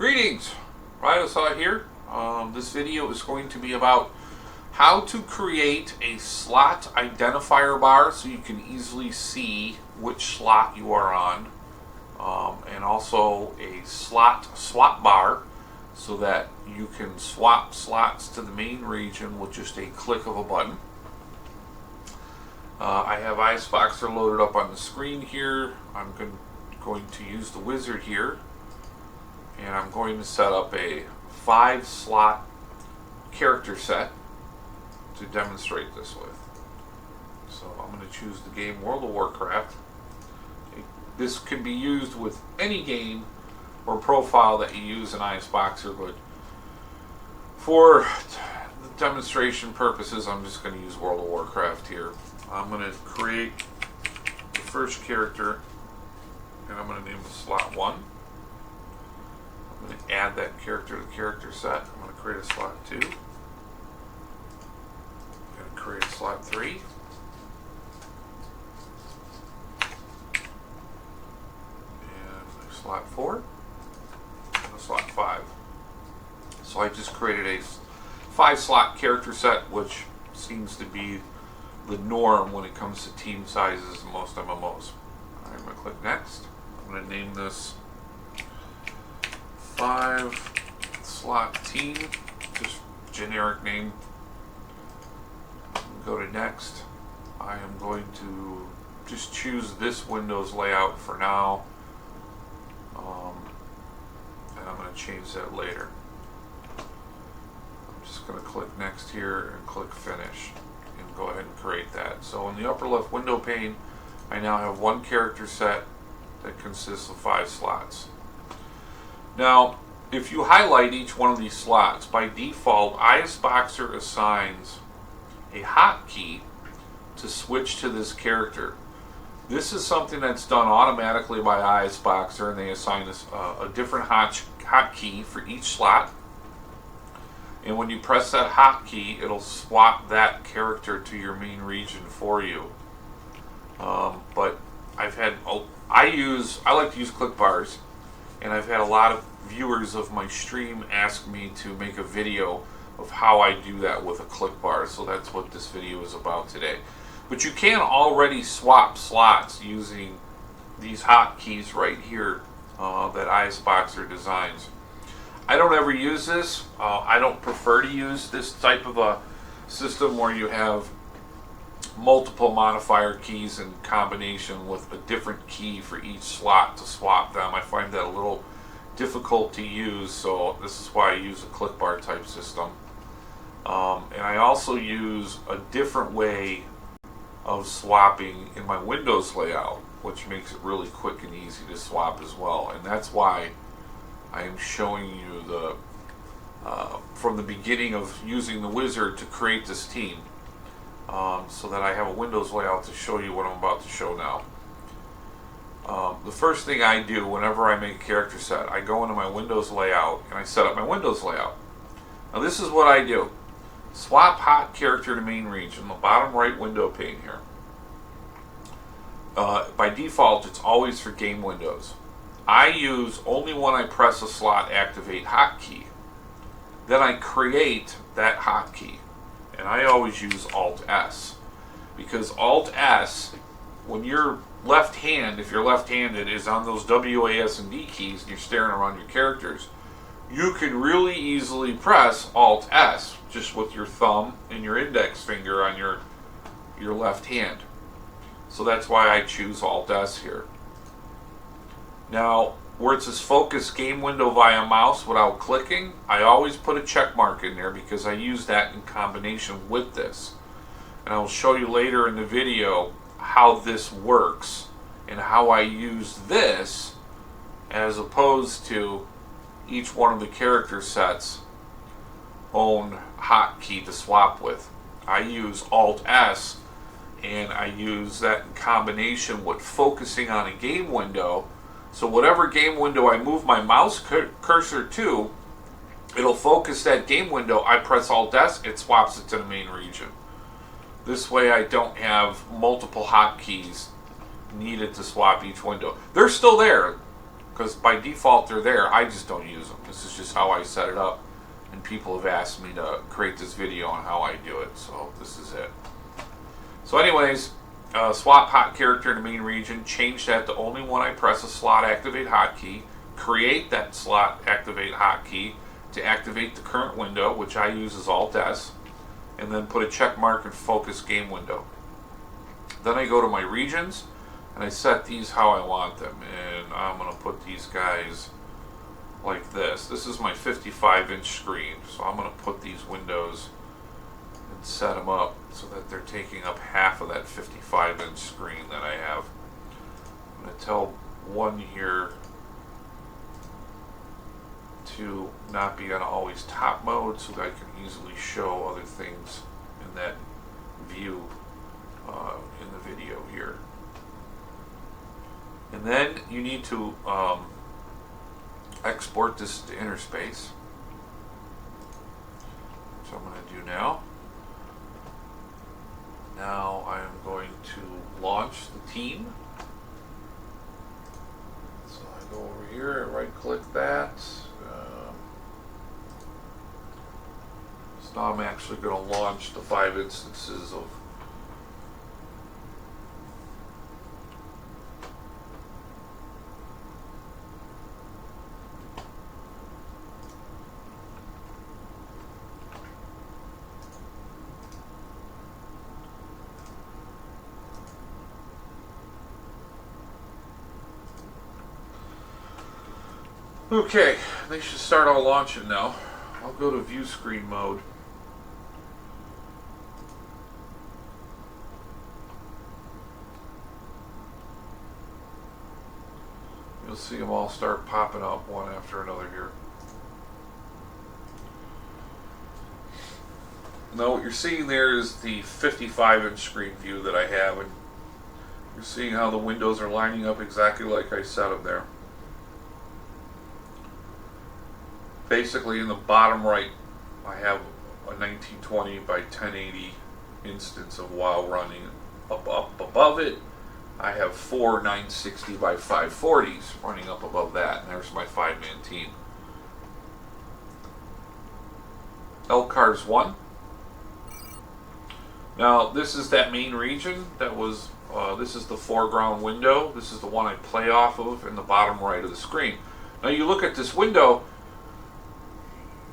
Greetings, Ridosaw here. This video is going to be about how to create a slot identifier bar so you can easily see which slot you are on, and also a slot swap bar so that you can swap slots to the main region with just a click of a button. I have Isboxer loaded up on the screen here. I'm going to use the wizard here, and I'm going to set up a 5-slot character set to demonstrate this with. So I'm going to choose the game World of Warcraft. This can be used with any game or profile that you use in Isboxer, but for the demonstration purposes, I'm just going to use World of Warcraft here. I'm going to create the first character, and I'm going to name it slot 1. I'm going to add that character to the character set. I'm going to create a slot 2. I'm going to create a slot 3. And a slot 4. And a slot 5. So I just created a 5-slot character set, which seems to be the norm when it comes to team sizes in most MMOs. I'm going to click next. I'm going to name this 5-slot team, just generic name. Go to next. I am going to just choose this Windows layout for now, and I'm going to change that later. I'm just going to click next here and click finish and go ahead and create that. So in the upper left window pane, I now have one character set that consists of 5 slots. Now, if you highlight each one of these slots, by default, Isboxer assigns a hotkey to switch to this character. This is something that's done automatically by Isboxer, and they assign us a different hotkey for each slot. And when you press that hotkey, it'll swap that character to your main region for you. But I like to use click bars, and I've had a lot of viewers of my stream ask me to make a video of how I do that with a click bar, so that's what this video is about today. But you can already swap slots using these hotkeys right here that Isboxer designs. I don't ever use this. I don't prefer to use this type of a system where you have multiple modifier keys in combination with a different key for each slot to swap them. I find that a little difficult to use, so this is why I use a click bar type system. And I also use a different way of swapping in my Windows layout, which makes it really quick and easy to swap as well. And that's why I am showing you the from the beginning of using the wizard to create this team, so that I have a Windows layout to show you what I'm about to show now. The first thing I do whenever I make a character set, I go into my Windows layout and I set up my Windows layout. Now this is what I do. Swap hot character to main region, the bottom right window pane here. By default, it's always for game windows. I use only when I press a slot activate hotkey. Then I create that hotkey, and I always use Alt S, because Alt S, when you're left hand, if you're left-handed, is on those WAS and D keys and you're staring around your characters, you can really easily press Alt S just with your thumb and your index finger on your left hand. So that's why I choose Alt S here. Now, where it says focus game window via mouse without clicking, I always put a check mark in there because I use that in combination with this. And I will show you later in the video how this works and how I use this as opposed to each one of the character sets own hotkey to swap with. I use Alt S, and I use that in combination with focusing on a game window. So whatever game window I move my mouse cursor to, it'll focus that game window. I press Alt S, it swaps it to the main region. This way I don't have multiple hotkeys needed to swap each window. They're still there. because by default they're there. I just don't use them. This is just how I set it up, and people have asked me to create this video on how I do it, so this is it. So anyways, swap hot character in the main region, change that to only when I press a slot activate hotkey, create that slot activate hotkey to activate the current window, which I use as Alt S, and then put a check mark and focus game window. Then I go to my regions and I set these how I want them, and I'm going to put these guys like this. This is my 55-inch screen, so I'm going to put these windows and set them up so that they're taking up half of that 55-inch screen that I have. I'm going to tell one here to not be on always top mode so that I can easily show other things in that view in the video here. And then you need to export this to Interspace, which I'm going to do now. Now I'm going to launch the team. So I go over here and right click that. So now I'm actually going to launch the 5 instances of Okay, they should start all launching now. I'll go to view screen mode. You'll see them all start popping up one after another here. Now what you're seeing there is the 55-inch screen view that I have, and you're seeing how the windows are lining up exactly like I set them there. Basically, in the bottom right, I have a 1920 by 1080 instance of WoW running. Up above it, I have 4 960 by 540s running up above that, and there's my 5-man team. LCARS 1. Now, this is that main region that was, this is the foreground window. This is the one I play off of in the bottom right of the screen. Now, you look at this window,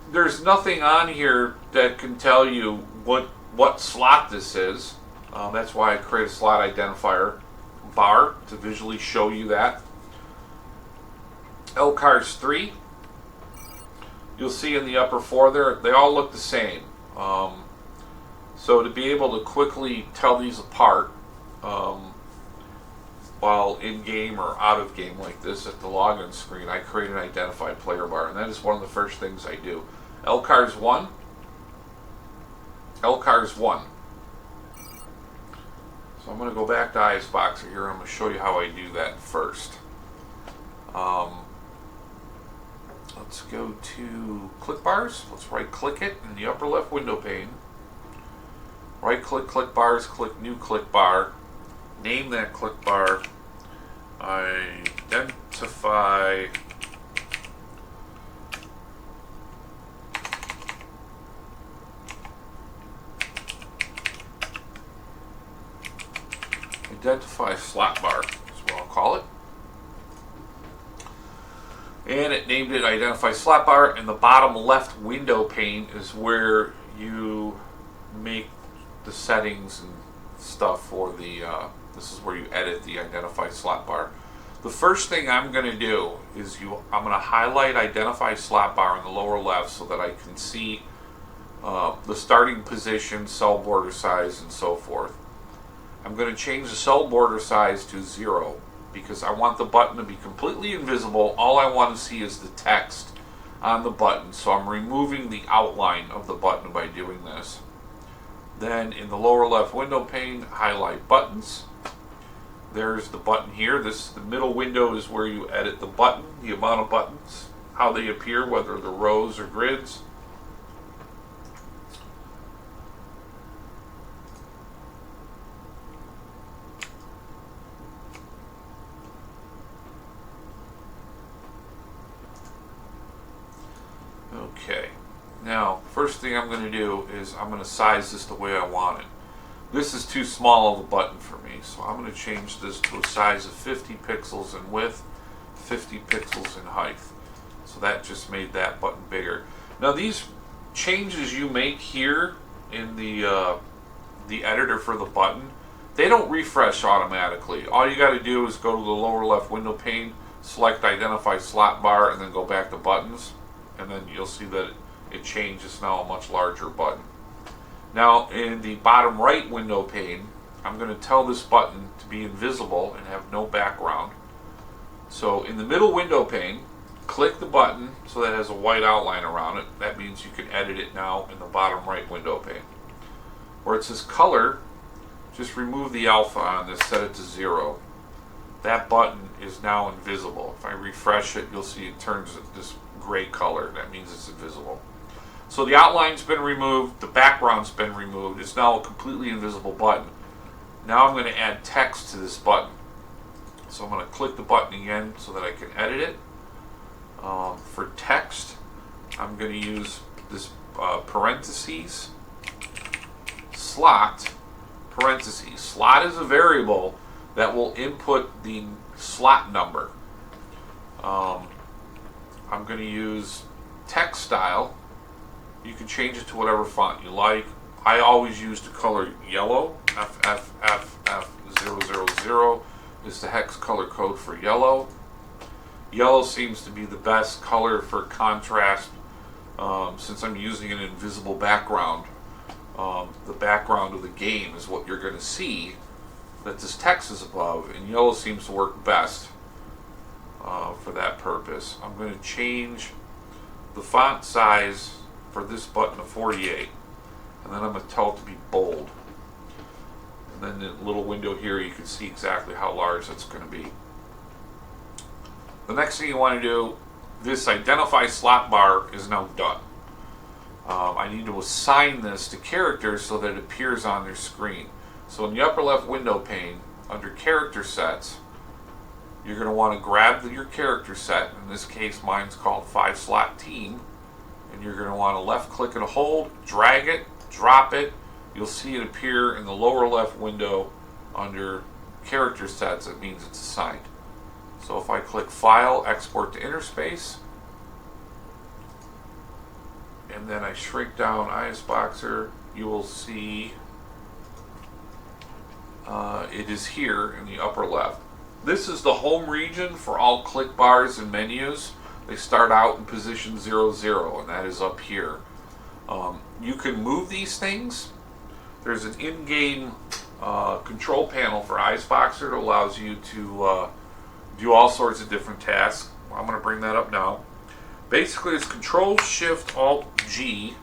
there's nothing on here that can tell you what slot this is. That's why I create a slot identifier bar to visually show you that. LCARS 3, you'll see in the upper 4 there, they all look the same. So to be able to quickly tell these apart while in game or out of game like this at the login screen, I create an identified player bar, and that is one of the first things I do. LCARS 1. LCARS 1. So I'm going to go back to Isboxer here. I'm going to show you how I do that first. Let's go to click bars. Let's right click it in the upper left window pane. Right click click bars, click new click bar. Name that click bar Identify slot bar is what I'll call it. And it named it Identify slot bar. In the bottom left window pane is where you make the settings and stuff for the this is where you edit the Identify slot bar. The first thing I'm going to do is I'm going to highlight Identify slot bar in the lower left so that I can see the starting position, cell border size, and so forth. I'm going to change the cell border size to 0 because I want the button to be completely invisible. All I want to see is the text on the button, so I'm removing the outline of the button by doing this. Then in the lower left window pane, highlight buttons. There's the button here. The middle window is where you edit the button, the amount of buttons, how they appear, whether they're rows or grids. Okay, now first thing I'm going to do is I'm going to size this the way I want it. This is too small of a button for me, so I'm going to change this to a size of 50 pixels in width, 50 pixels in height. So that just made that button bigger. Now these changes you make here in the editor for the button, they don't refresh automatically. All you got to do is go to the lower left window pane, select Identify Slot Bar, and then go back to Buttons, and then you'll see that it changes now a much larger button. Now in the bottom right window pane, I'm going to tell this button to be invisible and have no background. So in the middle window pane, click the button so that it has a white outline around it. That means you can edit it now in the bottom right window pane. Where it says color, just remove the alpha on this, set it to 0. That button is now invisible. If I refresh it, you'll see it turns this gray color. That means it's invisible. So the outline's been removed, the background's been removed. It's now a completely invisible button. Now I'm going to add text to this button. So I'm going to click the button again so that I can edit it. For text, I'm going to use this parentheses, slot, parentheses. Slot is a variable that will input the slot number. I'm going to use text style. You can change it to whatever font you like. I always use the color yellow. FFFF000 is the hex color code for yellow. Yellow seems to be the best color for contrast since I'm using an invisible background. The background of the game is what you're going to see that this text is above, and yellow seems to work best for that purpose. I'm going to change the font size for this button to 48, and then I'm going to tell it to be bold. And then the little window here, you can see exactly how large it's going to be. The next thing you want to do, this Identify Slot Bar is now done. I need to assign this to characters so that it appears on their screen. So in the upper left window pane, under Character Sets, you're going to want to grab your character set. In this case, mine's called 5-Slot Team. And you're going to want to left click and hold, drag it, drop it. You'll see it appear in the lower left window under Character Sets. It means it's assigned. So if I click File, Export to Interspace, and then I shrink down Isboxer, you will see it is here in the upper left. This is the home region for all click bars and menus. They start out in position 00, and that is up here. You can move these things. There's an in-game control panel for Isboxer that allows you to do all sorts of different tasks. I'm going to bring that up now. Basically, it's Control-Shift-Alt-G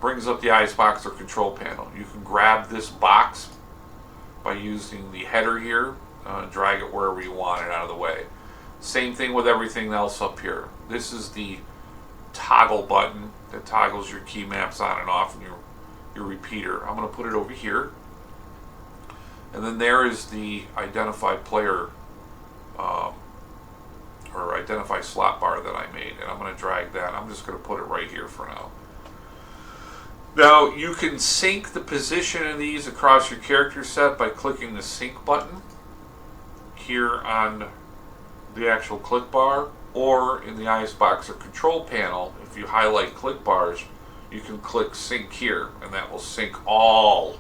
brings up the Isboxer control panel. You can grab this box by using the header here, drag it wherever you want it out of the way. Same thing with everything else up here. This is the toggle button that toggles your key maps on and off and your repeater. I'm going to put it over here. And then there is the Identify Player or Identify Slot Bar that I made. And I'm going to drag that. I'm just going to put it right here for now. Now, you can sync the position of these across your character set by clicking the sync button here on the actual click bar, or in the Isboxer control panel. If you highlight click bars, you can click sync here, and that will sync all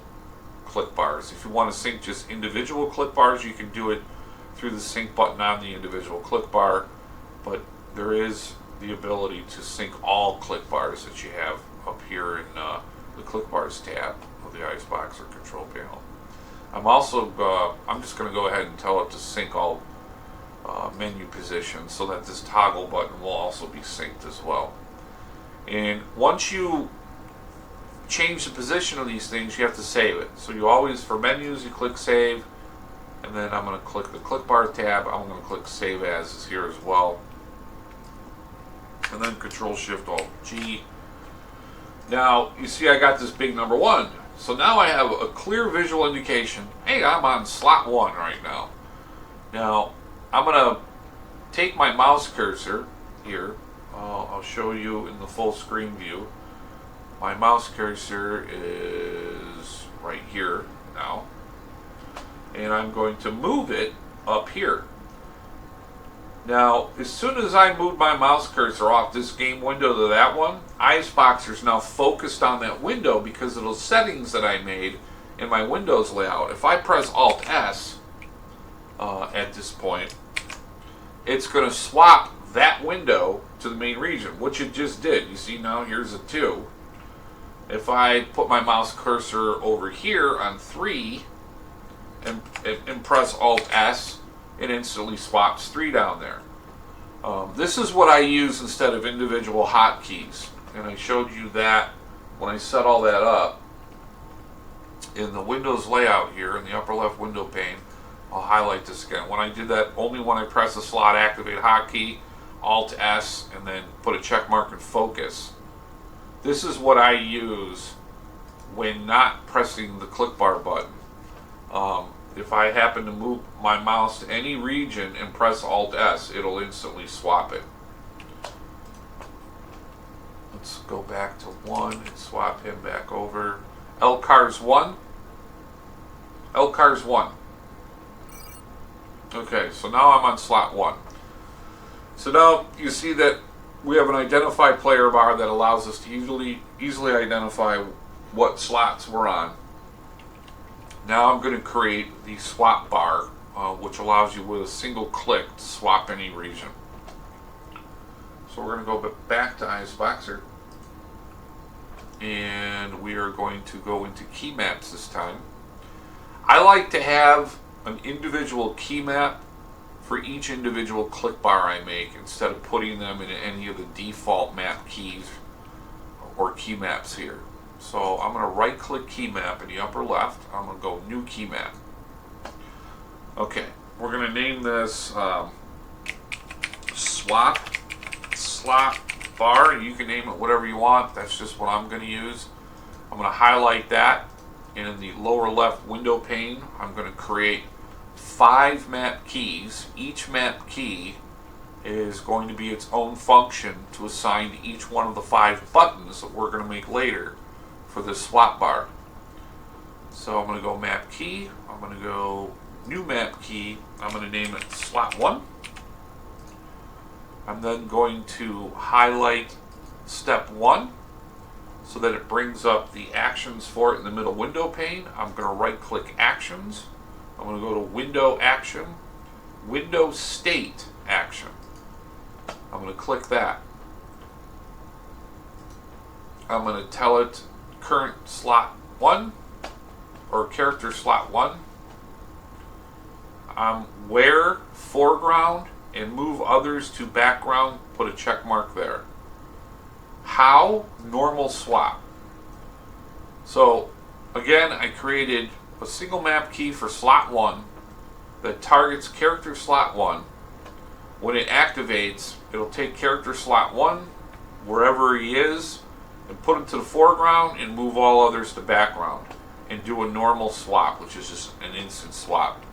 click bars. If you want to sync just individual click bars, you can do it through the sync button on the individual click bar, but there is the ability to sync all click bars that you have up here in the click bars tab of the Isboxer control panel. I'm just going to go ahead and tell it to sync all menu positions so that this toggle button will also be synced as well. And once you change the position of these things, you have to save it. So you always, for menus, you click save, and then I'm going to click the click bar tab. I'm going to click save as is here as well, and then Control-Shift-Alt-G. Now you see I got this big number 1. So now I have a clear visual indication. Hey, I'm on slot 1 right now. Now I'm going to take my mouse cursor here, I'll show you in the full screen view. My mouse cursor is right here now, and I'm going to move it up here. Now, as soon as I move my mouse cursor off this game window to that one, Isboxer is now focused on that window because of those settings that I made in my Windows layout. If I press Alt-S at this point, it's going to swap that window to the main region, which it just did. You see now, here's a 2. If I put my mouse cursor over here on 3 and press Alt-S, it instantly swaps 3 down there. This is what I use instead of individual hotkeys, and I showed you that when I set all that up in the Windows layout here in the upper left window pane. I'll highlight this again. When I did that, only when I press the slot activate hotkey, Alt-S, and then put a check mark and focus. This is what I use when not pressing the click bar button. If I happen to move my mouse to any region and press Alt-S, it'll instantly swap it. Let's go back to 1 and swap him back over. LCARS 1. LCARS 1. Okay, so now I'm on slot 1. So now you see that we have an identify player bar that allows us to easily identify what slots we're on. Now I'm going to create the swap bar, which allows you with a single click to swap any region. So we're going to go back to Isboxer, and we are going to go into key maps this time. I like to have an individual key map for each individual click bar I make instead of putting them in any of the default map keys or key maps here. So I'm going to right click key map in the upper left. I'm going to go new key map. Okay, we're going to name this swap slot bar. You can name it whatever you want. That's just what I'm going to use. I'm going to highlight that, and in the lower left window pane I'm going to create 5 map keys. Each map key is going to be its own function to assign to each one of the 5 buttons that we're going to make later for this swap bar. So I'm going to go map key, I'm going to go new map key, I'm going to name it slot 1. I'm then going to highlight step 1 so that it brings up the actions for it in the middle window pane. I'm going to right click actions, I'm going to go to window action, window state action. I'm going to click that. I'm going to tell it current slot 1 or character slot 1. Where foreground and move others to background, put a check mark there. How normal swap. So again, I created a single map key for slot 1 that targets character slot 1. When it activates, it'll take character slot 1 wherever he is and put him to the foreground and move all others to background and do a normal swap, which is just an instant swap.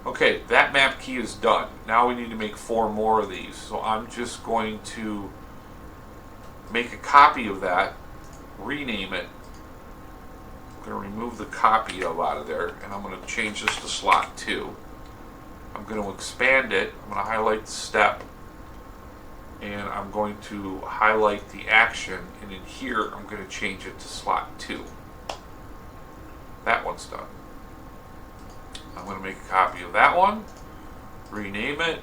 Okay, that map key is done. Now we need to make 4 more of these. So I'm just going to make a copy of that, rename it. I'm going to remove the copy of out of there, and I'm going to change this to slot 2. I'm going to expand it. I'm going to highlight the step, and I'm going to highlight the action, and in here I'm going to change it to slot 2. That one's done. I'm going to make a copy of that one, rename it.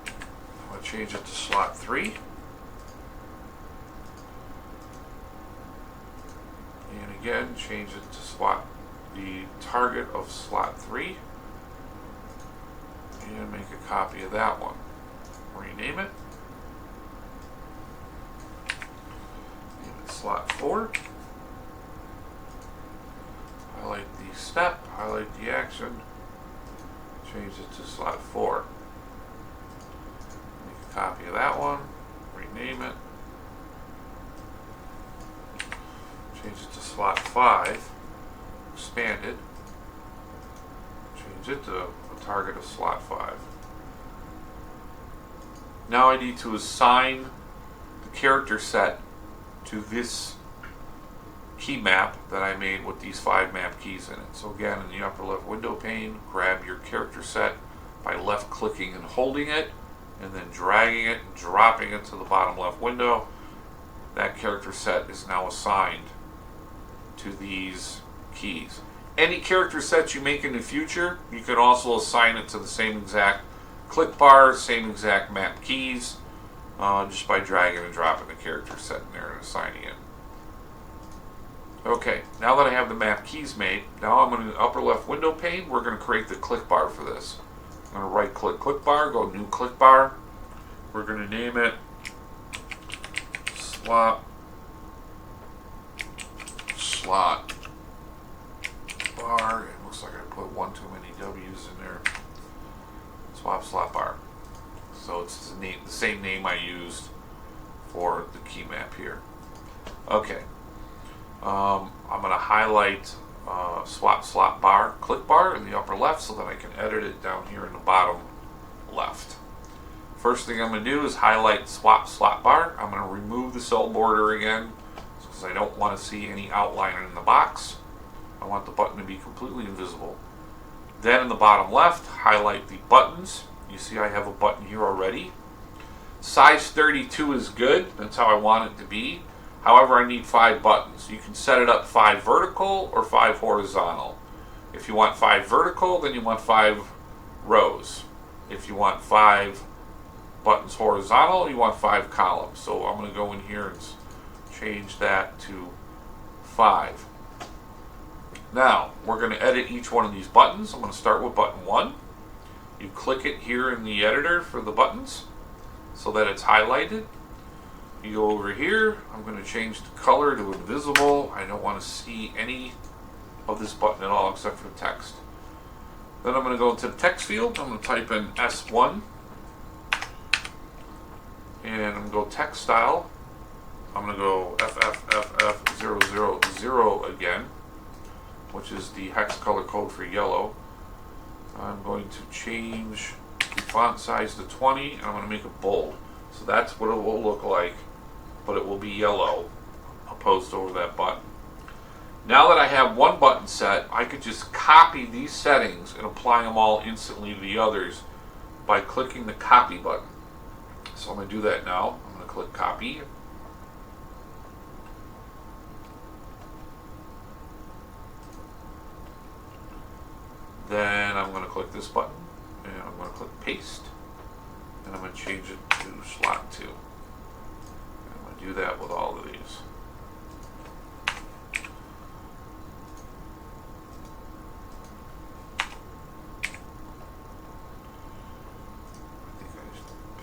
I'm going to change it to slot 3. And again, change it to the target of slot 3. And make a copy of that one. Rename it. Name it slot 4. Highlight the step, highlight the action, change it to slot 4. Make a copy of that one, rename it, change it to slot 5, expand it, change it to a target of slot 5. Now I need to assign the character set to this key map that I made with these 5 map keys in it. So again, in the upper left window pane, grab your character set by left clicking and holding it, and then dragging it and dropping it to the bottom left window. That character set is now assigned to these keys. Any character sets you make in the future, you can also assign it to the same exact click bar, same exact map keys, just by dragging and dropping the character set in there and assigning it. Okay, now that I have the map keys made, now I'm in the upper left window pane, we're going to create the click bar for this. I'm going to right click click bar, go new click bar. We're going to name it Swap Slot Bar. It looks like I put one too many W's in there. Swap Slot Bar. So it's the same name I used for the key map here. Okay. I'm going to highlight Swap Slot Bar, click bar in the upper left so that I can edit it down here in the bottom left. First thing I'm going to do is highlight Swap Slot Bar. I'm going to remove the cell border again because I don't want to see any outline in the box. I want the button to be completely invisible. Then in the bottom left, highlight the buttons. You see I have a button here already. Size 32 is good. That's how I want it to be. However, I need 5 buttons. You can set it up 5 vertical or 5 horizontal. If you want 5 vertical, then you want 5 rows. If you want 5 buttons horizontal, you want 5 columns. So I'm going to go in here and change that to 5. Now, we're going to edit each one of these buttons. I'm going to start with button 1. You click it here in the editor for the buttons so that it's highlighted. You go over here, I'm going to change the color to invisible. I don't want to see any of this button at all except for the text. Then I'm going to go into the text field. I'm going to type in S1 and I'm going to go text style. I'm going to go FFFF000 again, which is the hex color code for yellow. I'm going to change the font size to 20 and I'm going to make it bold. So that's what it will look like, but it will be yellow opposed over that button. Now that I have one button set, I could just copy these settings and apply them all instantly to the others by clicking the copy button. So I'm going to do that now. I'm going to click copy. Then I'm going to click this button and I'm going to click paste. And I'm going to change it to slot 2. And I'm going to do that with all of these. I think I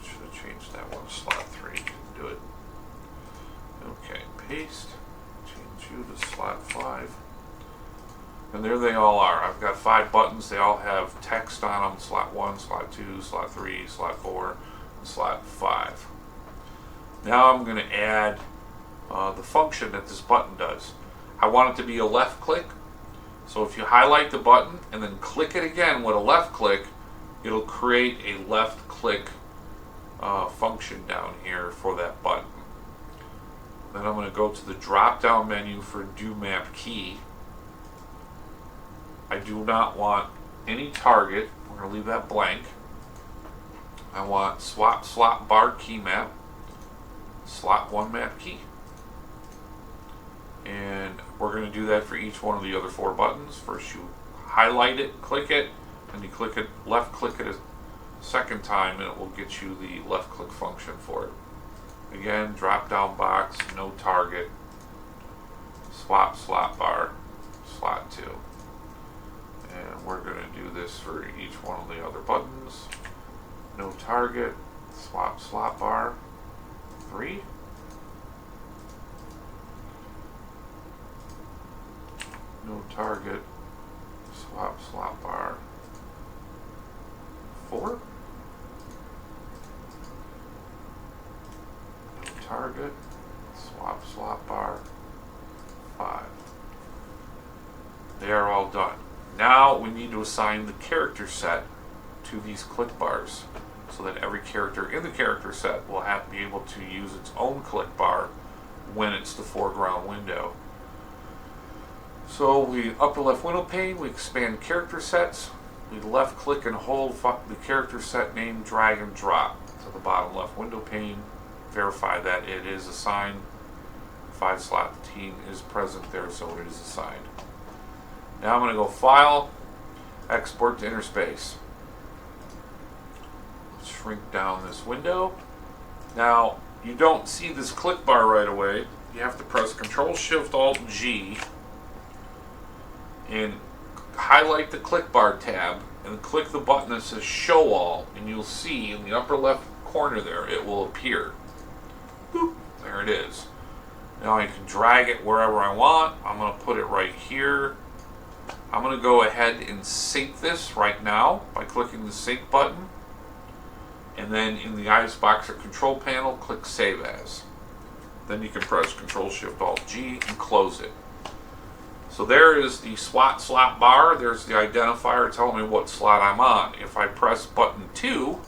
should have changed that one to slot 3. Didn't do it. Okay, paste. Change you to slot 5. And there they all are. I've got 5 buttons. They all have text on them. Slot 1, slot 2, slot 3, slot 4, and slot 5. Now I'm going to add the function that this button does. I want it to be a left click. So if you highlight the button and then click it again with a left click, it'll create a left click function down here for that button. Then I'm going to go to the drop down menu for do map key. I do not want any target. We're going to leave that blank. I want swap slot bar key map, slot 1 map key. And we're going to do that for each one of the other 4 buttons. First you highlight it, click it, and you click it, left click it a second time and it will get you the left click function for it. Again, drop down box, no target, swap slot bar, slot 2. And we're going to do this for each one of the other buttons. No target, swap slot bar, 3. No target, swap slot bar, 4. No target, swap slot bar, 5. They are all done. Now we need to assign the character set to these click bars. So so that every character in the character set will be able to use its own click bar when it's the foreground window. So we upper left window pane, we expand character sets, we left click and hold the character set name, drag and drop to the bottom left window pane, verify that it is assigned, 5-slot team is present there, so it is assigned. Now I'm going to go File, Export to Interspace. Shrink down this window. Now, you don't see this click bar right away. You have to press Control-Shift-Alt-G and highlight the click bar tab and click the button that says Show All, and you'll see in the upper left corner there, it will appear. Boop, there it is. Now I can drag it wherever I want. I'm going to put it right here. I'm going to go ahead and sync this right now by clicking the Sync button. And then in the Isboxer control panel, click Save As. Then you can press Control-Shift-Alt-G and close it. So there is the SWAT slot bar. There's the identifier telling me what slot I'm on. If I press button 2,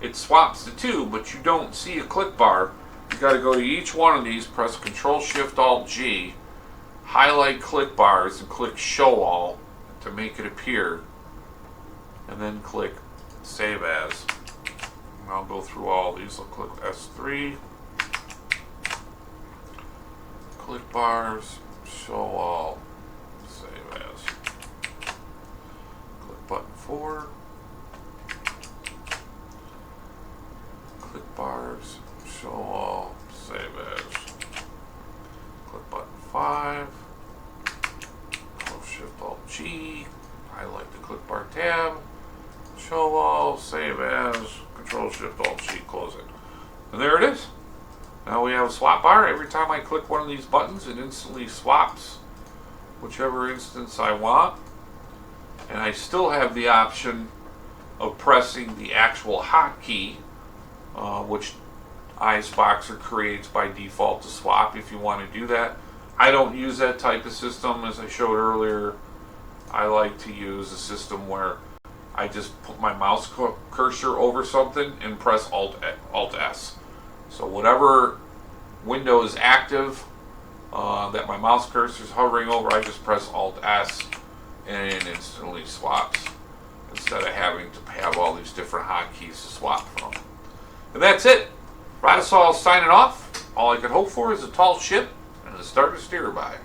it swaps to 2, but you don't see a click bar. You got to go to each one of these, press Control-Shift-Alt-G, highlight click bars, and click Show All to make it appear. And then click Save As. And I'll go through all these. I'll click S3, click bars, Show All, Save As. Click button 4, click bars, Show All, Save As. Click button 5, Control-Shift-Alt-G, highlight the click bar tab, Show All, Save As, Control-Shift-Alt-G, close it. And there it is. Now we have a swap bar. Every time I click one of these buttons, it instantly swaps whichever instance I want. And I still have the option of pressing the actual hotkey, which Isboxer creates by default to swap if you want to do that. I don't use that type of system, as I showed earlier. I like to use a system where I just put my mouse cursor over something and press Alt-S. So whatever window is active that my mouse cursor is hovering over, I just press Alt-S and it instantly swaps, instead of having to have all these different hotkeys to swap from. And that's it. Ridosaw signing off. All I could hope for is a tall ship and a starter steer by.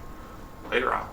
Later on.